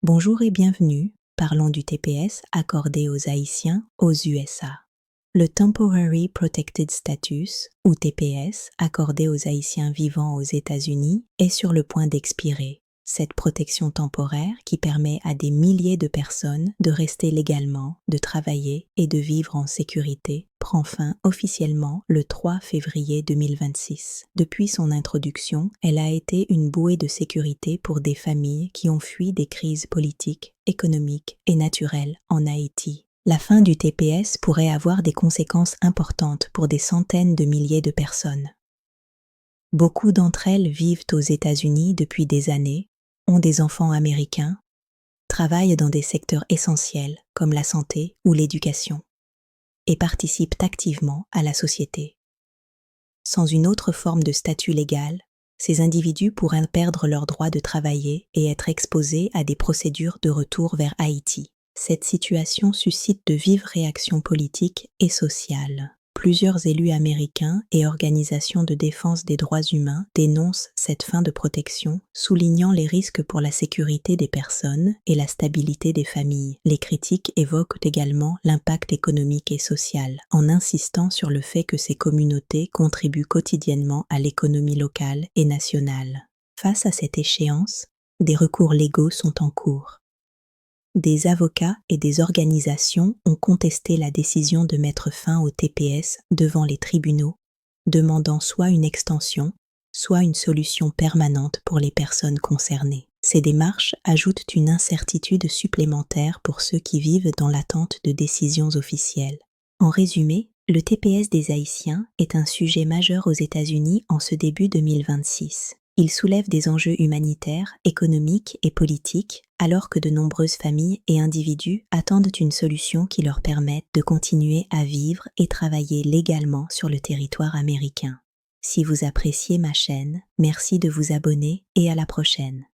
Bonjour et bienvenue, parlons du TPS accordé aux Haïtiens aux USA. Le Temporary Protected Status, ou TPS, accordé aux Haïtiens vivant aux États-Unis, est sur le point d'expirer. Cette protection temporaire, qui permet à des milliers de personnes de rester légalement, de travailler et de vivre en sécurité, prend fin officiellement le 3 février 2026. Depuis son introduction, elle a été une bouée de sécurité pour des familles qui ont fui des crises politiques, économiques et naturelles en Haïti. La fin du TPS pourrait avoir des conséquences importantes pour des centaines de milliers de personnes. Beaucoup d'entre elles vivent aux États-Unis depuis des années, ont des enfants américains, travaillent dans des secteurs essentiels comme la santé ou l'éducation, et participent activement à la société. Sans une autre forme de statut légal, ces individus pourraient perdre leur droit de travailler et être exposés à des procédures de retour vers Haïti. Cette situation suscite de vives réactions politiques et sociales. Plusieurs élus américains et organisations de défense des droits humains dénoncent cette fin de protection, soulignant les risques pour la sécurité des personnes et la stabilité des familles. Les critiques évoquent également l'impact économique et social, en insistant sur le fait que ces communautés contribuent quotidiennement à l'économie locale et nationale. Face à cette échéance, des recours légaux sont en cours. Des avocats et des organisations ont contesté la décision de mettre fin au TPS devant les tribunaux, demandant soit une extension, soit une solution permanente pour les personnes concernées. Ces démarches ajoutent une incertitude supplémentaire pour ceux qui vivent dans l'attente de décisions officielles. En résumé, le TPS des Haïtiens est un sujet majeur aux États-Unis en ce début 2026. Il soulève des enjeux humanitaires, économiques et politiques, alors que de nombreuses familles et individus attendent une solution qui leur permette de continuer à vivre et travailler légalement sur le territoire américain. Si vous appréciez ma chaîne, merci de vous abonner et à la prochaine.